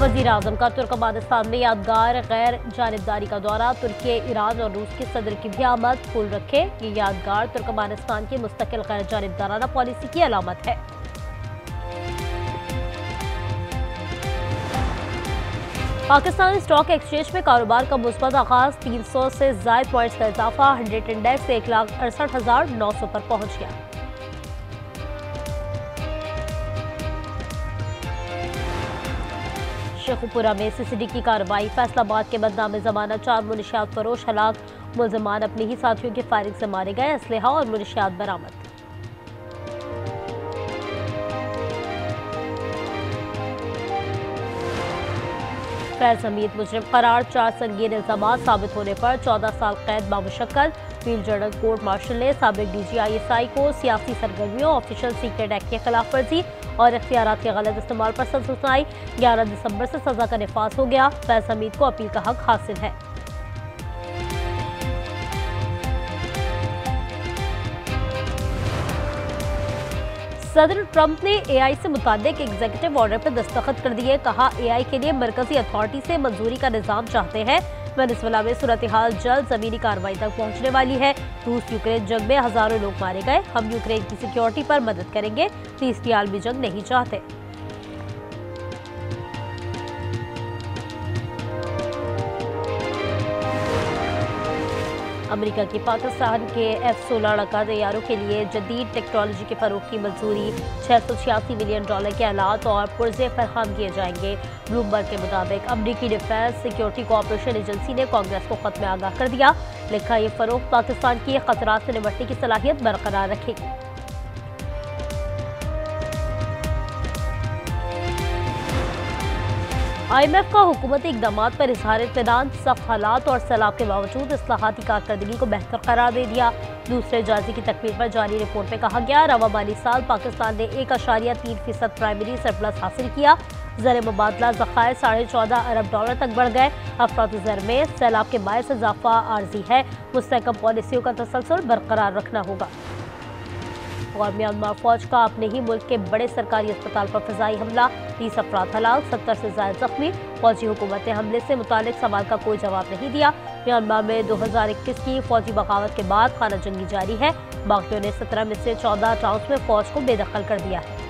वज़ीर आज़म का तुर्कमानिस्तान में यादगार गैर जानिबदारी का दौरा। तुर्की, ईरान और रूस के सदर की भी आमद। फूल रखे। ये यादगार तुर्कमानिस्तान की मुस्तकिल गैर जानिबदाराना पॉलिसी की अलामत है। पाकिस्तान स्टॉक एक्सचेंज में कारोबार का मुस्बत आगाज। 300 से ज़ायद पॉइंट्स का इजाफा। 100 इंडेक्स 1,68,900 पर पहुंच गया। शेखुपुरा में सीसीडी की कार्रवाई। फैसलाबाद के बदनाम जमानत 4 मुनशियात फरोश हलाक। मुलजमान अपने ही साथियों की फायरिंग से मारे गए। असलहा और मुनशियात बरामद। फैज हमीद मुजरिम करार। 4 संगीन इल्जामात साबित होने पर 14 साल कैद बामुशक्कल। फील्ड जर्नल कोर्ट मार्शल ने साबिक DGISI को सियासी सरगर्मियों, ऑफिशियल सीक्रेट एक्ट की खिलाफ वर्जी और इख्तियारात के गलत इस्तेमाल पर सजा सुनाई। 11 दिसंबर से सजा का निफाज हो गया। फैज हमीद को अपील का हक हासिल है। सदर ट्रंप ने AI से मुताबिक एग्जीक्यूटिव ऑर्डर पर दस्तखत कर दिए। कहा, AI के लिए मरकजी अथॉरिटी से मंजूरी का निजाम चाहते हैं। वेनेजुएला में सूरत हाल जल्द जमीनी कार्रवाई तक पहुंचने वाली है। रूस यूक्रेन जंग में हजारों लोग मारे गए। हम यूक्रेन की सिक्योरिटी पर मदद करेंगे। तीसरी आलमी जंग नहीं चाहते। अमेरिका की पाकिस्तान के F-16 लड़ाका तैयारों के लिए जदीद टेक्नोलॉजी के फरोग की मंजूरी। $686 मिलियन के आलात और पुर्जे फराहम किए जाएंगे। ब्लूमबर्ग के मुताबिक अमेरिकी डिफेंस सिक्योरिटी कोऑपरेशन एजेंसी ने कांग्रेस को खत में आगाह कर दिया। लिखा, ये फरोग पाकिस्तान की खतरात से निपटने की सलाहियत बरकरार रखेगी। IMF का हुकूमती इक़दामात पर इजहार इत्मीनान। सख्त हालात और सैलाब के बावजूद इस्लाहाती कारकर्दगी को बेहतर करार दे दिया। दूसरे जायजे की तकमील पर जारी रिपोर्ट में कहा गया, रवा माली साल पाकिस्तान ने 1.3% प्राइमरी सरप्लस हासिल किया। ज़र मुबादला ज़खायर $14.5 अरब तक बढ़ गए। अफरात में सैलाब के बायस इजाफा आर्जी है। मुस्तहकम पॉलिसियों का तसलसल बरकरार रखना होगा। और म्यांमार फौज का अपने ही मुल्क के बड़े सरकारी अस्पताल पर फ़िज़ाई हमला। 30 अफराद हलाक, 70 से ज़ायद जख्मी। फौजी हुकूमत ने हमले से मुतालिक सवाल का कोई जवाब नहीं दिया। म्यांमार में 2021 की फौजी बगावत के बाद खाना जंगी जारी है। बागियों ने 17 में से 14 टाउन्स में फौज को बेदखल कर दिया है।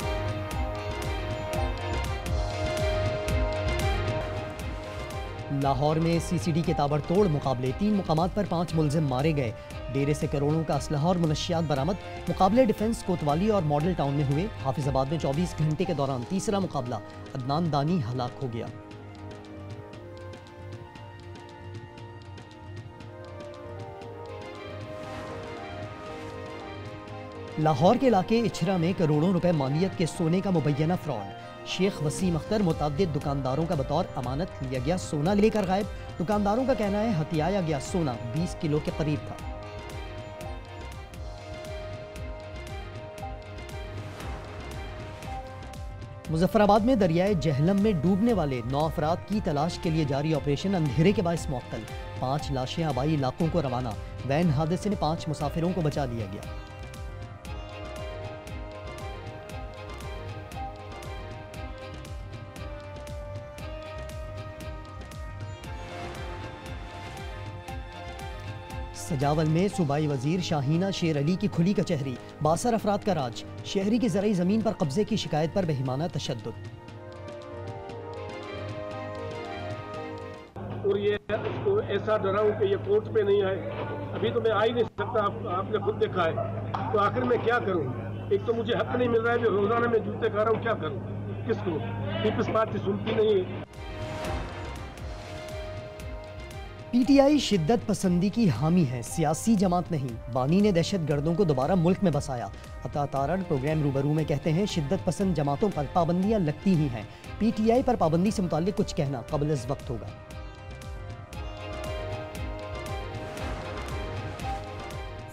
लाहौर में CCD के ताबड़तोड़ मुकाबले। 3 मुकामात पर 5 मुलजिम मारे गए। डेरे से करोड़ों का असलहा और मुनशियात बरामद। मुकाबले डिफेंस कोतवाली और मॉडल टाउन में हुए। हाफिजाबाद में 24 घंटे के दौरान तीसरा मुकाबला। अदनान दानी हलाक हो गया। लाहौर के इलाके इछरा में करोड़ों रुपए मालियत के सोने का मुबैना फ्रॉड। शेख वसीम अख्तर मुतअद्दिद दुकानदारों का बतौर अमानत लिया गया सोना लेकर गायब। दुकानदारों का कहना है हथियाया गया सोना 20 किलो के करीब था। मुजफ्फराबाद में दरियाए जहलम में डूबने वाले 9 अफराद की तलाश के लिए जारी ऑपरेशन अंधेरे के बायस मुअत्तल। 5 लाशें आबाई इलाकों को रवाना। वैन हादसे में 5 मुसाफिरों को बचा लिया गया। सजावल में सूबाई वजीर शाहीना शेर अली की खुली कचहरी। 62 अफराद का राज। शहरी की ज़राई ज़मीन पर कब्जे की शिकायत पर बेहिमाना तशद्दुद। और ये इसको ऐसा डराऊं कि ये कोर्ट पे नहीं आए। अभी तो मैं आ ही नहीं सकता, आपने खुद देखा है। तो आखिर मैं क्या करूं? एक तो मुझे हक नहीं मिल रहा है, जो रोजाना मैं जूते खा रहा हूं, क्या करूं? किसको? पीपल्स पार्टी सुनती नहीं है। PTI शिद्दत पसंदी की हामी है, सियासी जमात नहीं। बानी ने दहशत गर्दों को दोबारा मुल्क में बसाया। अता तारण प्रोग्राम रूबरू में कहते हैं, शिद्दत पसंद जमातों पर पाबंदियां लगती ही हैं। PTI पर पाबंदी से मुताल्लिक कुछ कहना कबल इस वक्त होगा।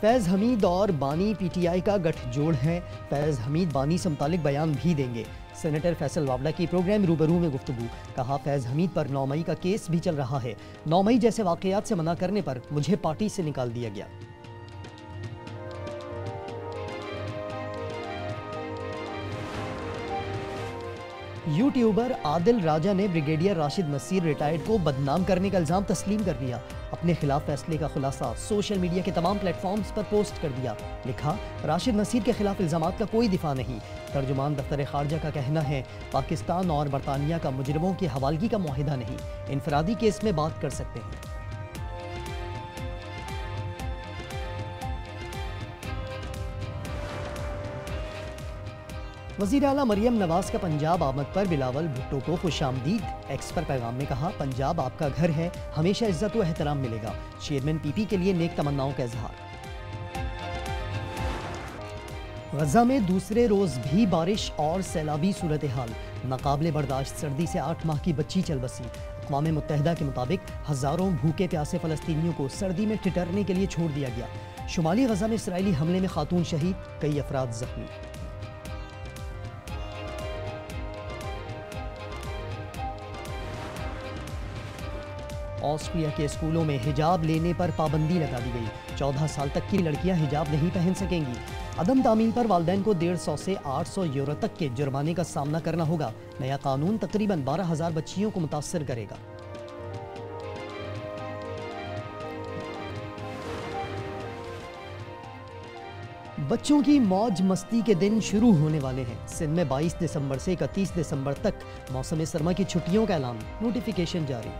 फैज़ हमीद और बानी PTI का गठजोड़ है। फैज़ हमीद बानी से मुताल्लिक बयान भी देंगे। सेनेटर फैसल वावला की प्रोग्राम रूबरू में गुफ्तगू। कहा, फैज़ हमीद पर 9 मई का केस भी चल रहा है। 9 मई जैसे वाक़यात से मना करने पर मुझे पार्टी से निकाल दिया गया। यूट्यूबर आदिल राजा ने ब्रिगेडियर राशिद नसीर रिटायर्ड को बदनाम करने का इल्जाम तस्लीम कर लिया। अपने खिलाफ फैसले का खुलासा सोशल मीडिया के तमाम प्लेटफॉर्म्स पर पोस्ट कर दिया। लिखा, राशिद नसीर के खिलाफ इल्जामात का कोई दिफा नहीं। तर्जुमान दफ्तर खारजा का कहना है, पाकिस्तान और बरतानिया का मुजरिमों की हवालगी का मुआहिदा नहीं, इनफरादी केस में बात कर सकते हैं। वज़ीर आला मरियम नवाज का पंजाब आमद पर बिलावल भुट्टो को खुशामदीद। एक्स पर पैगाम में कहा, पंजाब आपका घर है, हमेशा इज्जत व एहतराम मिलेगा। चेयरमैन पीपी के लिए नेक तमन्नाओं का इजहार। गजा में दूसरे रोज भी बारिश और सैलाबी सूरत हाल। नाकाबिले बर्दाश्त सर्दी से 8 माह की बच्ची चल बसी। अक़वाम मुत्तहिदा के मुताबिक हज़ारों भूखे प्यासे फ़लस्तीनियों को सर्दी में ठिठुरने के लिए छोड़ दिया गया। शुमाली गजा में इसराइली हमले में खातून शहीद, कई अफराद जख्मी। ऑस्ट्रिया के स्कूलों में हिजाब लेने पर पाबंदी लगा दी गई। 14 साल तक की लड़कियां हिजाब नहीं पहन सकेंगी। अदम तामील पर वालिदैन को 150 से 800 यूरो तक के जुर्माने का सामना करना होगा। नया कानून तकरीबन 12,000 बच्चियों को मुतासर करेगा। बच्चों की मौज मस्ती के दिन शुरू होने वाले हैं। सिंध में 22 दिसंबर से 31 दिसंबर तक मौसम सरमा की छुट्टियों का ऐलान, नोटिफिकेशन जारी।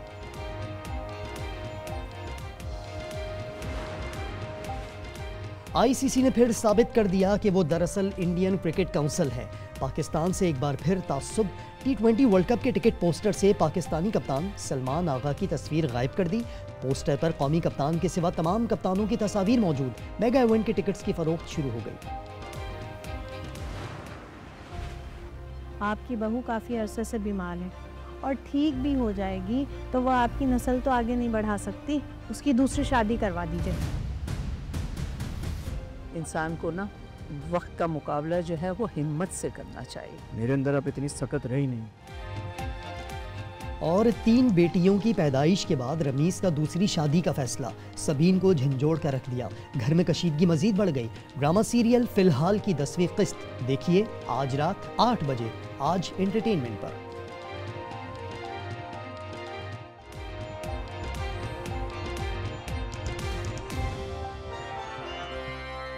आईसीसी ने फिर साबित कर दिया कि वो दरअसल इंडियन क्रिकेट काउंसिल है। पाकिस्तान से एक बार फिर तासुब। T20 वर्ल्ड कप के टिकट पोस्टर से पाकिस्तानी कप्तान सलमान आगा की तस्वीर गायब कर दी। पोस्टर पर कौमी कप्तान के सिवा तमाम कप्तानों की तस्वीर मौजूद। मेगा इवेंट के टिकट्स की फरोख्त शुरू हो गई। आपकी बहू काफ़ी अरसे से बीमार है और ठीक भी हो जाएगी तो वह आपकी नस्ल तो आगे नहीं बढ़ा सकती। उसकी दूसरी शादी करवा दीजिए। इंसान को ना वक्त का मुकाबला जो है वो हिम्मत से करना चाहिए। मेरे अंदर अब इतनी सख्त रही नहीं। और 3 बेटियों की पैदाइश के बाद रमीज का दूसरी शादी का फैसला सबीन को झंझोड़ कर रख दिया। घर में कशीदगी मजीद बढ़ गई। ड्रामा सीरियल फिलहाल की 10वीं किस्त देखिए आज रात 8 बजे, आज एंटरटेनमेंट पर।